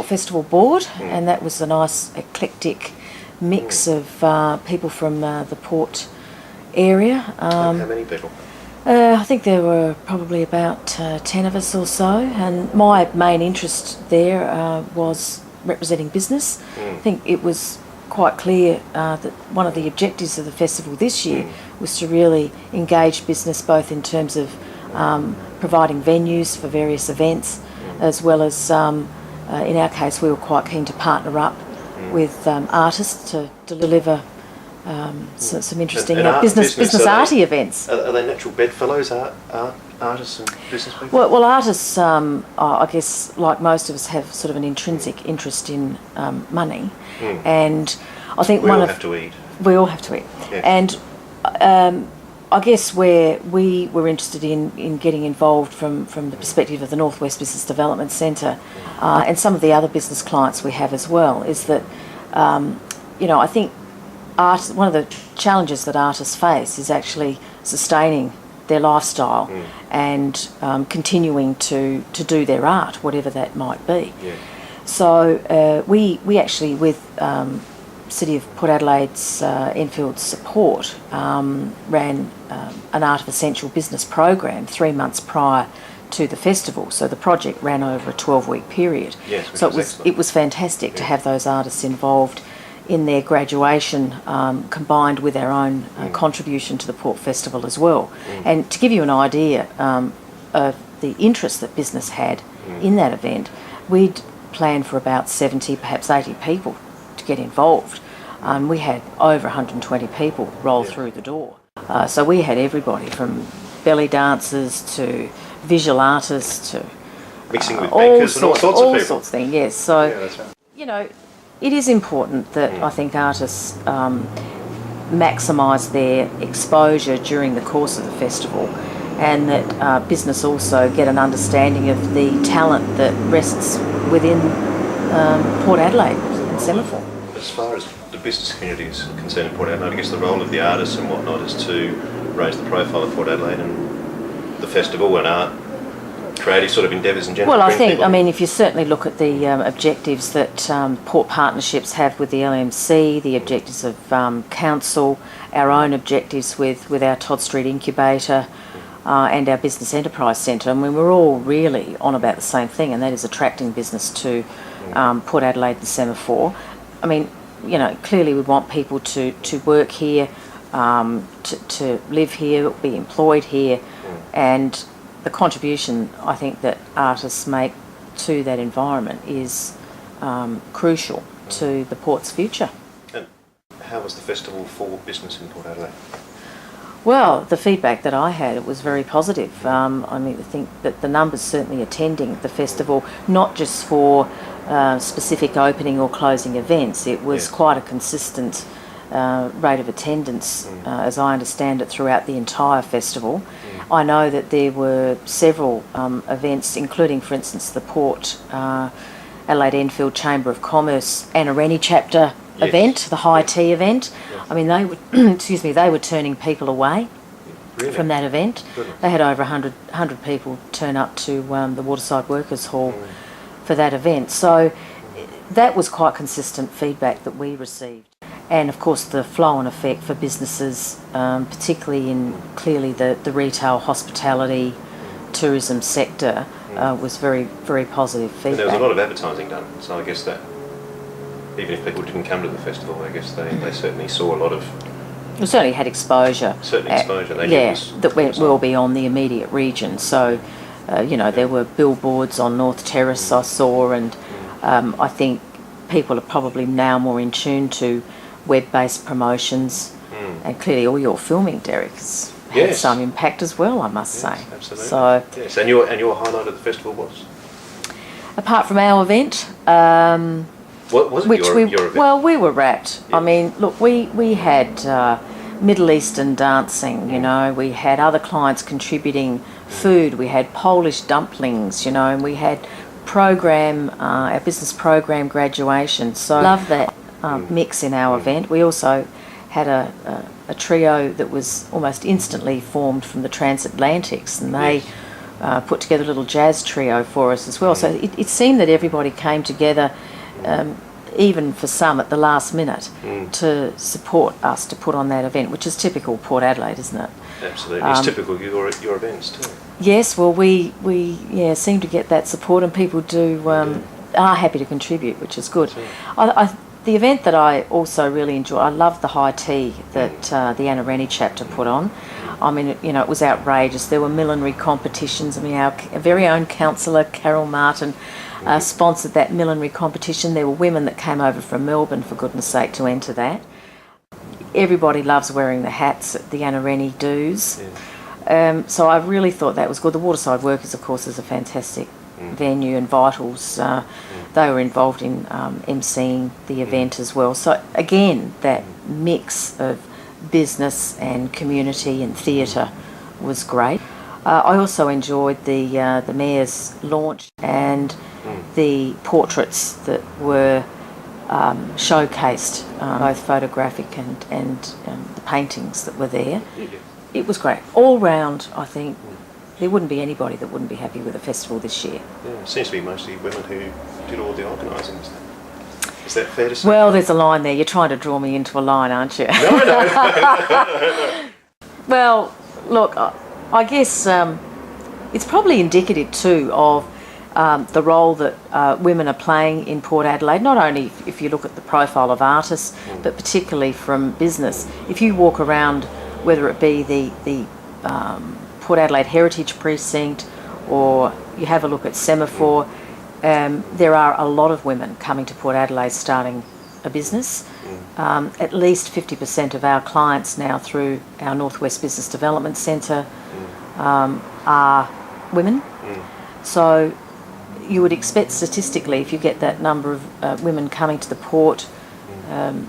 Festival board, and that was a nice eclectic mix of people from the Port area. How many people? I think there were probably about 10 of us or so, and my main interest there was representing business. I think it was quite clear that one of the objectives of the festival this year was to really engage business, both in terms of providing venues for various events, as well as in our case we were quite keen to partner up with artists to deliver some interesting business arty events. Are they natural bedfellows, artists and business people? Well, artists, I guess, like most of us, have sort of an intrinsic interest in money, and I think we all have to eat. We all have to eat, yes. And I guess where we were interested in getting involved from the perspective of the North West Business Development Centre and some of the other business clients we have as well, is that I think one of the challenges that artists face is actually sustaining their lifestyle and continuing to do their art, whatever that might be. Yeah. So we actually, with City of Port Adelaide's Enfield's support, ran an Art of Essential Business program 3 months prior to the festival. So the project ran over a 12-week period. Yes, so it was fantastic to have those artists involved in their graduation, combined with our own contribution to the Port Festival as well. And to give you an idea of the interest that business had in that event, we'd planned for about 70, perhaps 80 people to get involved. We had over 120 people roll through the door. So we had everybody from belly dancers to visual artists to mixing with bankers and all sorts of people. All sorts of things, yes. So, yeah, that's right. It is important that I think artists maximise their exposure during the course of the festival, and that business also get an understanding of the talent that rests within Port Adelaide and Semaphore. As far as the business community is concerned in Port Adelaide, I guess the role of the artists and whatnot is to raise the profile of Port Adelaide and the festival and art, creative sort of endeavours in general. Well, if you certainly look at the objectives that Port Partnerships have with the LMC, the objectives of Council, our own objectives with our Todd Street Incubator and our Business Enterprise Centre, we're all really on about the same thing, and that is attracting business to Port Adelaide and Semaphore. Clearly we want people to work here, to live here, be employed here, and the contribution I think that artists make to that environment is crucial to the Port's future. And how was the festival for business in Port Adelaide? Well, the feedback that I had, it was very positive. I think that the numbers certainly attending the festival, not just for specific opening or closing events, it was quite a consistent rate of attendance, as I understand it, throughout the entire festival. I know that there were several events, including, for instance, the Port Adelaide Enfield Chamber of Commerce Anareni chapter event, the high tea event. They would, they were turning people away from that event. Goodness. They had over 100 people turn up to the Waterside Workers Hall for that event. So that was quite consistent feedback that we received. And of course the flow-on effect for businesses, particularly in clearly the retail, hospitality, tourism sector, was very, very positive feedback. And there was a lot of advertising done, so I guess that even if people didn't come to the festival, I guess they certainly saw a lot of... We certainly had exposure. That went well beyond the immediate region. So, there were billboards on North Terrace I saw, and I think people are probably now more in tune to web-based promotions, and clearly all your filming, Derek, has had some impact as well, I must say. Absolutely. So, yes, and your highlight of the festival was? Apart from our event, what was it, your event? Well, we were wrapped. Yes. We had Middle Eastern dancing, we had other clients contributing food, we had Polish dumplings, and we had our business program graduation. So love that mix in our event. We also had a trio that was almost instantly formed from the transatlantics, and they put together a little jazz trio for us as well. So it seemed that everybody came together, even for some at the last minute, to support us to put on that event, which is typical Port Adelaide, isn't it? Absolutely. It's typical of your events too. Yes, well, we seem to get that support, and people are happy to contribute, which is good. The event that I also really enjoy, I love the high tea that the Anna Rennie chapter put on. I mean, it was outrageous. There were millinery competitions. I mean, our very own councillor, Carol Martin, sponsored that millinery competition. There were women that came over from Melbourne, for goodness sake, to enter that. Everybody loves wearing the hats at the Anna Rennie dues. Yeah. So I really thought that was good. The Waterside Workers, of course, is a fantastic venue, and Vitals, they were involved in emceeing the event as well. So again, that mix of business and community and theatre was great. I also enjoyed the Mayor's launch and the portraits that were showcased, both photographic and the paintings that were there. It was great. All round, I think, there wouldn't be anybody that wouldn't be happy with the festival this year. Yeah, it seems to be mostly women who did all the organising. Is that fair to say? Well, there's a line there. You're trying to draw me into a line, aren't you? No. Well, look, I guess it's probably indicative too of the role that women are playing in Port Adelaide, not only if you look at the profile of artists, but particularly from business. If you walk around, whether it be the Port Adelaide Heritage Precinct, or you have a look at Semaphore, there are a lot of women coming to Port Adelaide starting a business. At least 50% of our clients now through our Northwest Business Development Centre are women. So you would expect statistically, if you get that number of women coming to the port,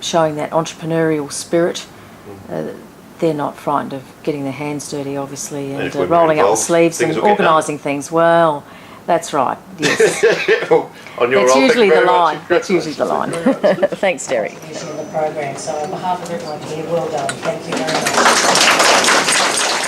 showing that entrepreneurial spirit, they're not frightened of getting their hands dirty, obviously, and rolling up the sleeves and organising things. Well, that's right, yes. That's usually the line. That's usually the line. Thanks, Derek. In the program. So on behalf of everyone here, well done. Thank you very much.